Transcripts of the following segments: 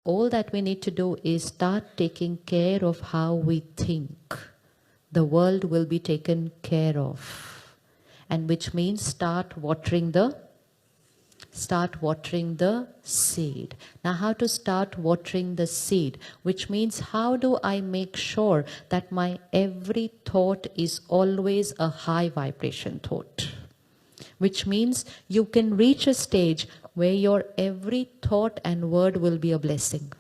All that we need to do is start taking care of how we think. The world will be taken care of. And which means start watering the seed. Now, how to start watering the seed? Which means, how do I make sure that my every thought is always a high vibration thought? Which means you can reach a stage where your every thought and word will be a blessing.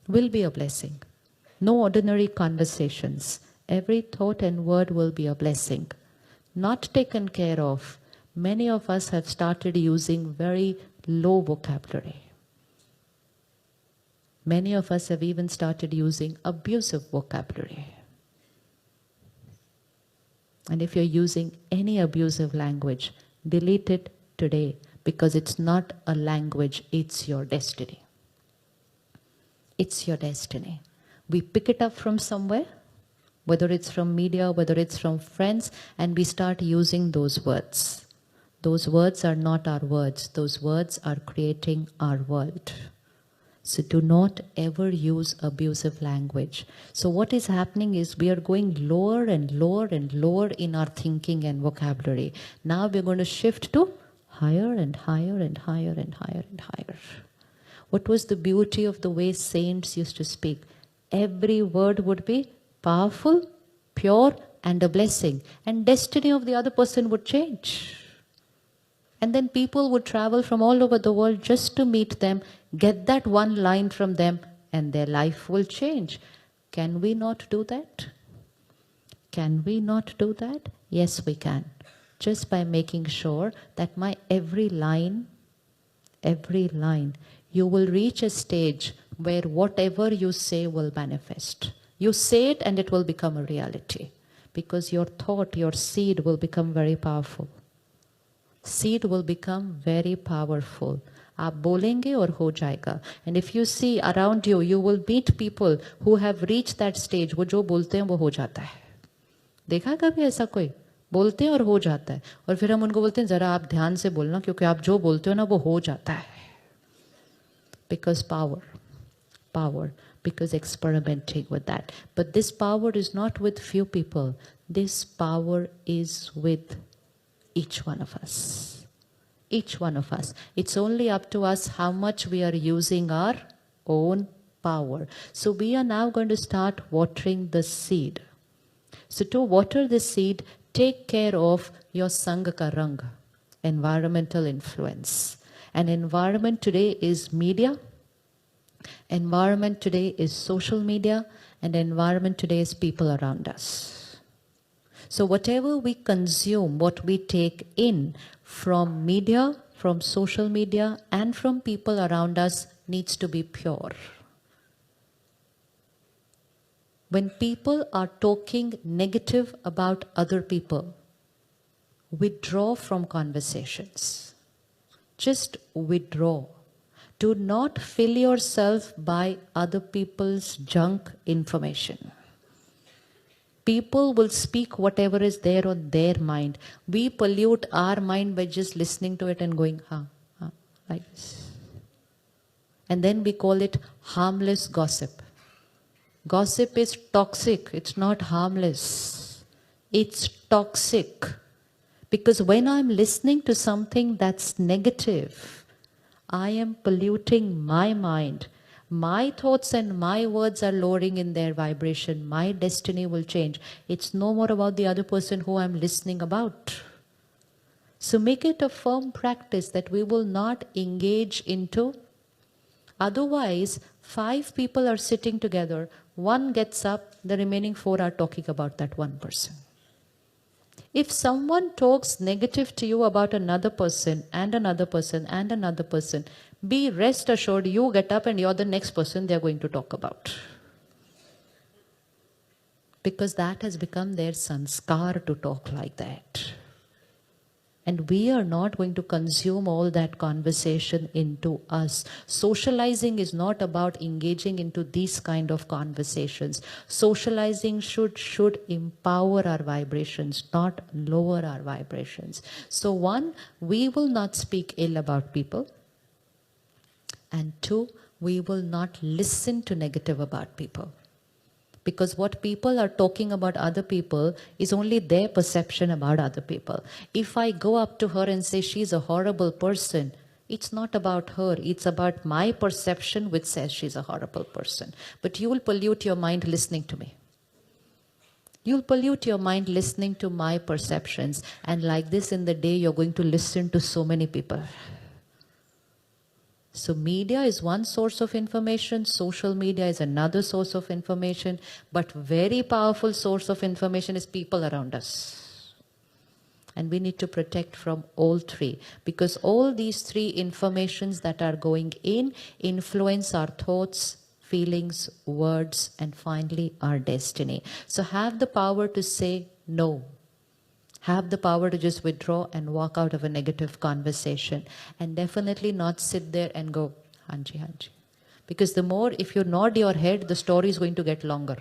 Will be a blessing. No ordinary conversations. Every thought and word will be a blessing. Not taken care of. Many of us have started using very low vocabulary. Many of us have even started using abusive vocabulary. And if you're using any abusive language, delete it today, because it's not a language, it's your destiny. It's your destiny. We pick it up from somewhere, whether it's from media, whether it's from friends, and we start using those words. Those words are not our words. Those words are creating our world. So do not ever use abusive language. So what is happening is we are going lower and lower and lower in our thinking and vocabulary. Now we're going to shift to higher and higher and higher and higher and higher. What was the beauty of the way saints used to speak? Every word would be powerful, pure, and a blessing. And destiny of the other person would change. And then people would travel from all over the world just to meet them, get that one line from them, and their life will change. Can we not do that? Can we not do that? Yes, we can. Just by making sure that my every line, you will reach a stage where whatever you say will manifest. You say it and it will become a reality. Because your thought, your seed will become very powerful. Seed will become very powerful. आप बोलेंगे और हो जाएगा. And if you see around you, you will meet people who have reached that stage. वो जो बोलते हैं वो हो जाता है. देखा है कभी ऐसा कोई? बोलते हैं और हो जाता है. और फिर हम उनको बोलते हैं जरा आप ध्यान से बोलना, क्योंकि आप जो बोलते हो ना वो हो जाता है. Because power, because experimenting with that. But this power is not with few people. This power is with each one of us. Each one of us. It's only up to us how much we are using our own power. So we are now going to start watering the seed. So to water the seed, take care of your Sangha ka rang, environmental influence. And environment today is media. Environment today is social media. And environment today is people around us. So whatever we consume, what we take in from media, from social media, and from people around us needs to be pure. When people are talking negative about other people, withdraw from conversations. Just withdraw. Do not fill yourself by other people's junk information. People will speak whatever is there on their mind. We pollute our mind by just listening to it and going, like this. And then we call it harmless gossip. Gossip is toxic. It's not harmless. It's toxic. Because when I'm listening to something that's negative, I am polluting my mind. My thoughts and my words are lowering in their vibration. My destiny will change. It's no more about the other person who I'm listening about. So make it a firm practice that we will not engage into. Otherwise, 5 people are sitting together. 1 gets up, the remaining 4 are talking about that one person. If someone talks negative to you about another person and another person and another person, be rest assured you get up and you're the next person they're going to talk about. Because that has become their sanskar to talk like that. And we are not going to consume all that conversation into us. Socializing is not about engaging into these kind of conversations. Socializing should empower our vibrations, not lower our vibrations. So 1, we will not speak ill about people. And 2, we will not listen to negative about people. Because what people are talking about other people is only their perception about other people. If I go up to her and say she's a horrible person, it's not about her, it's about my perception which says she's a horrible person. But you will pollute your mind listening to me. You'll pollute your mind listening to my perceptions. And like this in the day, you're going to listen to so many people. So media is one source of information, social media is another source of information, but very powerful source of information is people around us. And we need to protect from all 3, because all these 3 informations that are going in influence our thoughts, feelings, words, and finally our destiny. So have the power to say no. Have the power to just withdraw and walk out of a negative conversation, and definitely not sit there and go, Hanji, Hanji. Because the more, if you nod your head, the story is going to get longer.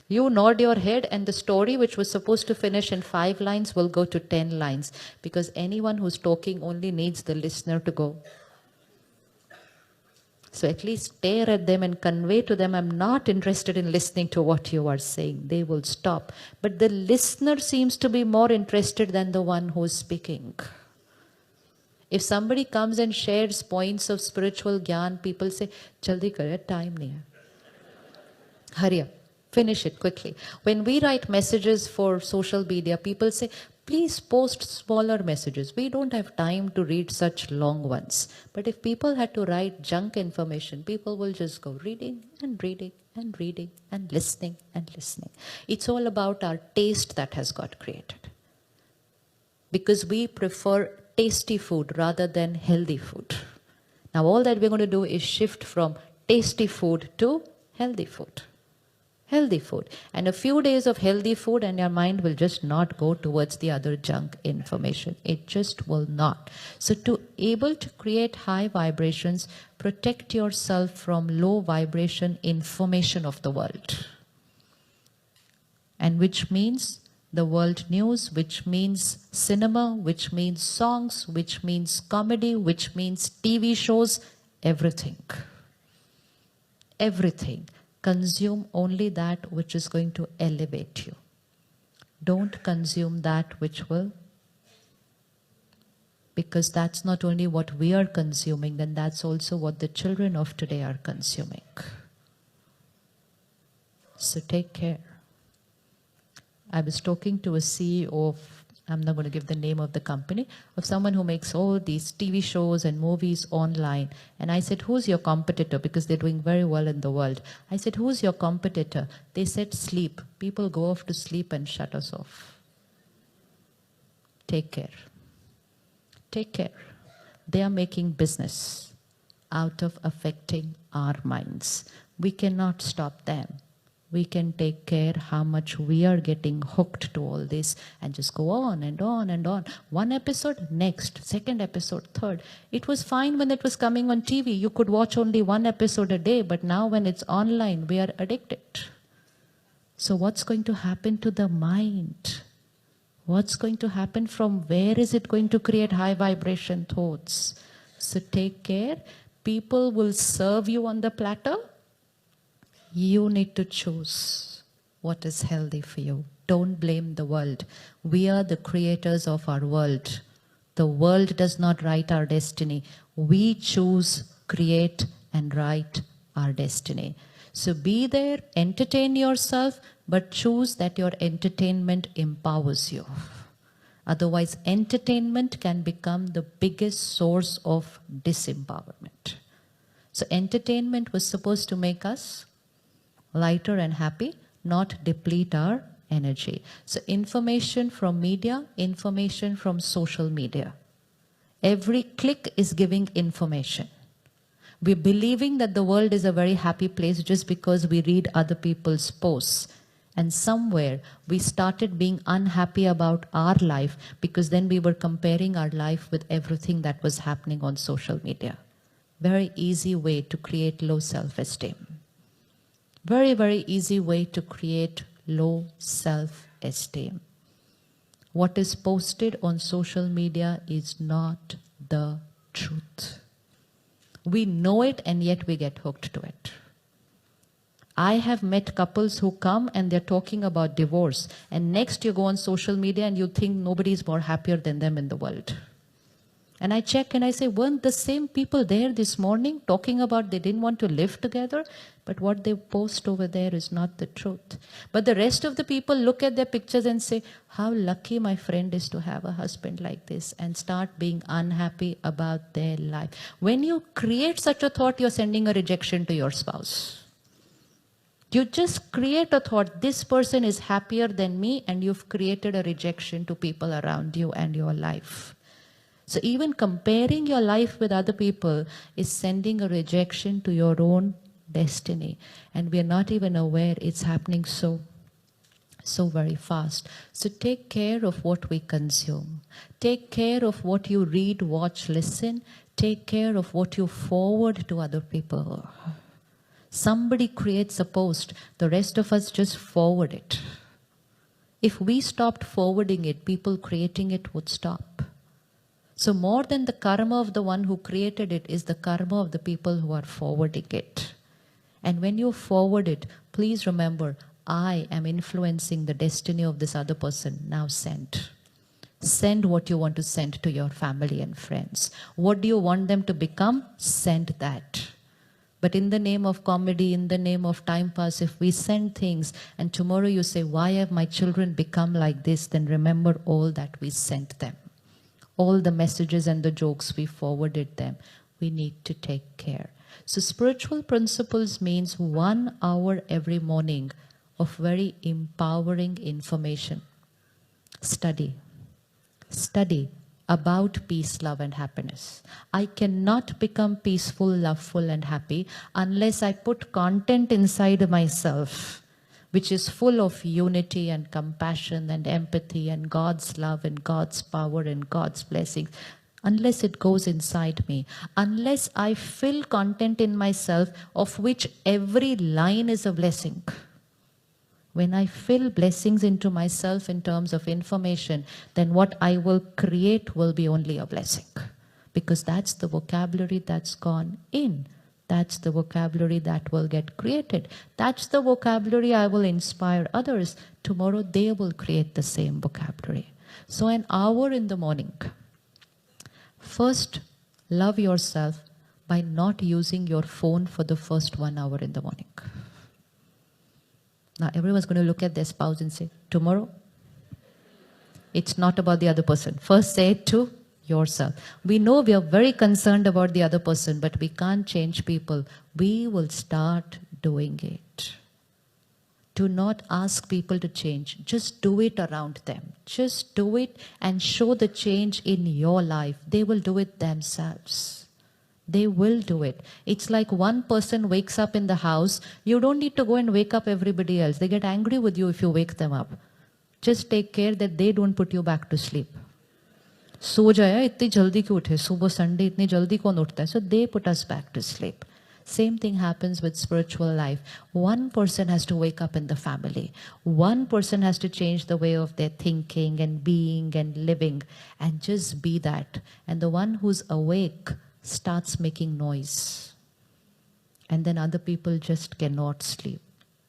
You nod your head and the story which was supposed to finish in 5 lines will go to 10 lines, because anyone who's talking only needs the listener to go. So at least stare at them and convey to them, I'm not interested in listening to what you are saying. They will stop. But the listener seems to be more interested than the one who is speaking. If somebody comes and shares points of spiritual gyan, people say, Jaldi kar, time nahi hai. Hurry up, finish it quickly. When we write messages for social media, people say, please post smaller messages. We don't have time to read such long ones. But if people had to write junk information, people will just go reading and reading and reading and listening and listening. It's all about our taste that has got created. Because we prefer tasty food rather than healthy food. Now all that we're going to do is shift from tasty food to healthy food. Healthy food. And a few days of healthy food and your mind will just not go towards the other junk information. It just will not. So to able to create high vibrations, protect yourself from low vibration information of the world. And which means the world news, which means cinema, which means songs, which means comedy, which means TV shows, everything. Everything. Consume only that which is going to elevate you. Don't consume that which will, because that's not only what we are consuming, then that's also what the children of today are consuming. So take care. I was talking to a CEO of, I'm not going to give the name of the company, of someone who makes all these TV shows and movies online. And I said, who's your competitor? Because they're doing very well in the world. I said, who's your competitor? They said, sleep. People go off to sleep and shut us off. Take care. Take care. They are making business out of affecting our minds. We cannot stop them. We can take care how much we are getting hooked to all this and just go on and on and on. One episode, next, second episode, third. It was fine when it was coming on TV. You could watch only 1 episode a day, but now when it's online, we are addicted. So what's going to happen to the mind? What's going to happen? From where is it going to create high vibration thoughts? So take care. People will serve you on the platter. You need to choose what is healthy for you. Don't blame the world. We are the creators of our world. The world does not write our destiny. We choose, create, and write our destiny. So be there, entertain yourself, but choose that your entertainment empowers you. Otherwise, entertainment can become the biggest source of disempowerment. So entertainment was supposed to make us lighter and happy, not deplete our energy. So information from media, information from social media. Every click is giving information. We're believing that the world is a very happy place just because we read other people's posts. And somewhere we started being unhappy about our life because then we were comparing our life with everything that was happening on social media. Very easy way to create low self-esteem. Very, very easy way to create low self-esteem. What is posted on social media is not the truth. We know it and yet we get hooked to it. I have met couples who come and they're talking about divorce, and next you go on social media and you think nobody is more happier than them in the world. And I check and I say, weren't the same people there this morning talking about they didn't want to live together? But what they post over there is not the truth. But the rest of the people look at their pictures and say, how lucky my friend is to have a husband like this, and start being unhappy about their life. When you create such a thought, you're sending a rejection to your spouse. You just create a thought, this person is happier than me, and you've created a rejection to people around you and your life. So even comparing your life with other people is sending a rejection to your own destiny. And we are not even aware it's happening so very fast. So take care of what we consume. Take care of what you read, watch, listen. Take care of what you forward to other people. Somebody creates a post, the rest of us just forward it. If we stopped forwarding it, people creating it would stop. So more than the karma of the one who created it is the karma of the people who are forwarding it. And when you forward it, please remember, I am influencing the destiny of this other person. Now send. Send what you want to send to your family and friends. What do you want them to become? Send that. But in the name of comedy, in the name of time pass, if we send things and tomorrow you say, why have my children become like this? Then remember all that we sent them. All the messages and the jokes we forwarded them. We need to take care. So spiritual principles means 1 hour every morning of very empowering information. Study. Study about peace, love, and happiness. I cannot become peaceful, loveful, and happy unless I put content inside myself which is full of unity and compassion and empathy and God's love and God's power and God's blessings. Unless it goes inside me, unless I fill content in myself of which every line is a blessing. When I fill blessings into myself in terms of information, then what I will create will be only a blessing. Because that's the vocabulary that's gone in. That's the vocabulary that will get created. That's the vocabulary I will inspire others. Tomorrow they will create the same vocabulary. So an hour in the morning. First, love yourself by not using your phone for the first 1 hour in the morning. Now everyone's going to look at their spouse and say, tomorrow, it's not about the other person. First say it to yourself. We know we are very concerned about the other person, but we can't change people. We will start doing it. Do not ask people to change. Just do it around them. Just do it and show the change in your life. They will do it themselves. They will do it. It's like one person wakes up in the house. You don't need to go and wake up everybody else. They get angry with you if you wake them up. Just take care that they don't put you back to sleep. सो जाया इतनी जल्दी क्यों उठे सुबह Sunday इतनी जल्दी कौन उठता है? So they put us back to sleep. Same thing happens with spiritual life. One person has to wake up in the family. One person has to change the way of their thinking and being and living, and just be that. And the one who's awake starts making noise. And then other people just cannot sleep.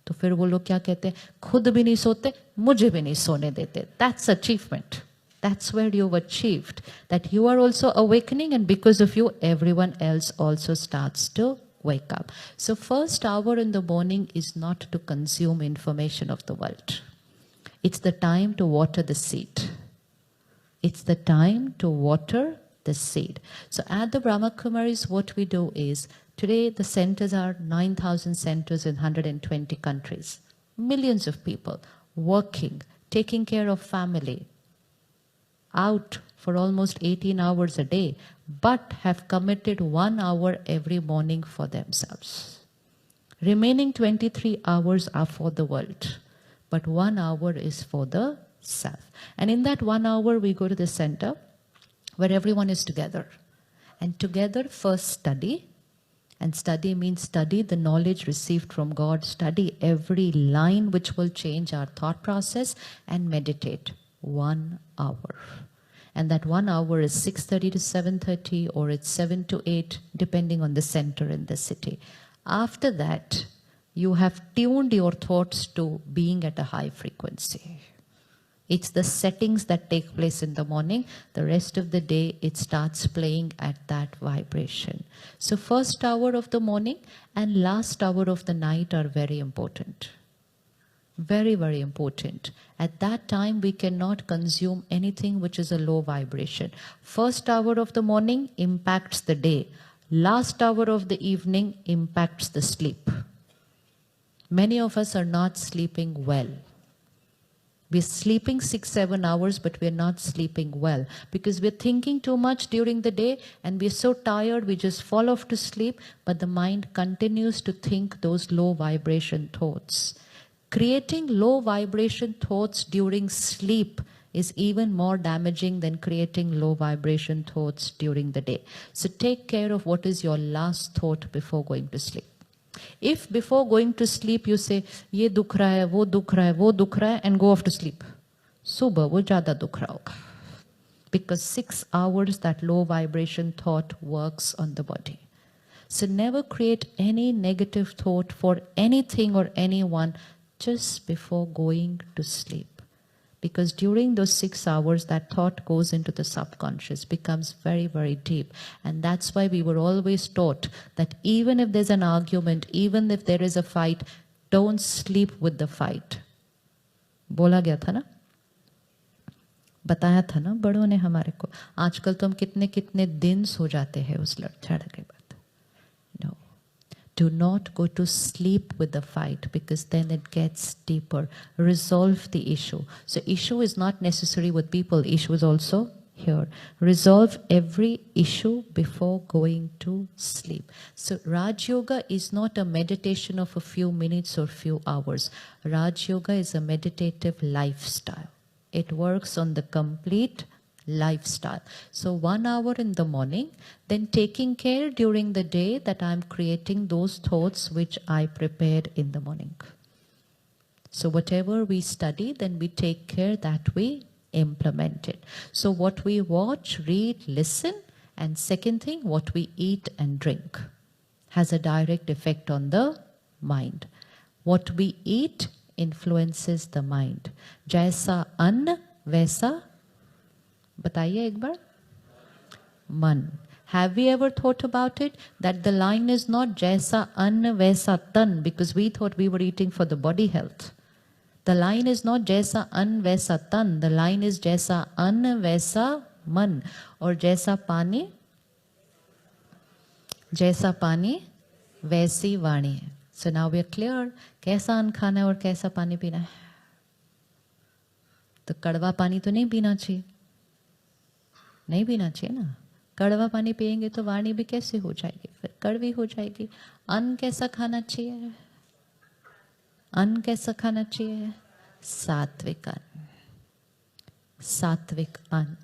तो फिर वो लोग क्या कहते हैं? खुद भी नहीं सोते, मुझे भी नहीं सोने देते. That's achievement. That's where you've achieved. That you are also awakening, and because of you, everyone else also starts to wake up. So first hour in the morning is not to consume information of the world. It's the time to water the seed. It's the time to water the seed. So at the Brahma Kumaris, what we do is, today the centers are 9,000 centers in 120 countries. Millions of people working, taking care of family, out for almost 18 hours a day, but have committed 1 hour every morning for themselves. Remaining 23 hours are for the world, but 1 hour is for the self. And in that 1 hour, we go to the center where everyone is together. And together, first study. And study means study the knowledge received from God, study every line which will change our thought process, and meditate 1 hour. And that 1 hour is 6:30 to 7:30, or it's 7 to 8, depending on the center in the city. After that, you have tuned your thoughts to being at a high frequency. It's the settings that take place in the morning. The rest of the day, it starts playing at that vibration. So first hour of the morning and last hour of the night are very important. Very, very important. At that time, we cannot consume anything which is a low vibration. First hour of the morning impacts the day. Last hour of the evening impacts the sleep. Many of us are not sleeping well. We're sleeping 6-7 hours, but we're not sleeping well because we're thinking too much during the day and we're so tired we just fall off to sleep, but the mind continues to think those low vibration thoughts. Creating low vibration thoughts during sleep is even more damaging than creating low vibration thoughts during the day. So take care of what is your last thought before going to sleep. If before going to sleep you say, ye dukh raha hai, wo dukh raha hai, wo dukh raha hai, and go off to sleep, subah wo zyada dukh raha hoga. Because 6 hours that low vibration thought works on the body. So never create any negative thought for anything or anyone just before going to sleep. Because during those 6 hours, that thought goes into the subconscious, becomes very, very deep. And that's why we were always taught that even if there's an argument, even if there is a fight, don't sleep with the fight. बोला गया था ना, बताया था ना बड़ों ने हमारे को. आजकल तो हम कितने कितने दिन सो जाते हैं उस लड़झड़ के बाद. No. Do not go to sleep with the fight because then it gets deeper. Resolve the issue. So issue is not necessary with people. Issue is also here. Resolve every issue before going to sleep. So Raj Yoga is not a meditation of a few minutes or few hours. Raj Yoga is a meditative lifestyle. It works on the complete lifestyle. So 1 hour in the morning, then taking care during the day that I'm creating those thoughts which I prepared in the morning. So whatever we study, then we take care that we implement it. So what we watch, read, listen, and second thing, what we eat and drink has a direct effect on the mind. What we eat influences the mind. Jaisa ann, वैसा बताइए एक बार मन. Have we ever thought about it that the line is not jaisa ann vaisa tan, because we thought we were eating for the body health. The line is not jaisa ann vaisa tan, the line is jaisa ann vaisa man, or jaisa pani वैसी वाणी. So now we are clear कैसा अन्न खाना है और कैसा पानी पीना है. तो कड़वा पानी तो नहीं पीना चाहिए, नहीं पीना चाहिए ना. कड़वा पानी पिएंगे तो वाणी भी कैसे हो जाएगी, फिर कड़वी हो जाएगी. अन्न कैसा खाना चाहिए, अन्न कैसा खाना चाहिए, सात्विक अन्न, सात्विक अन्न.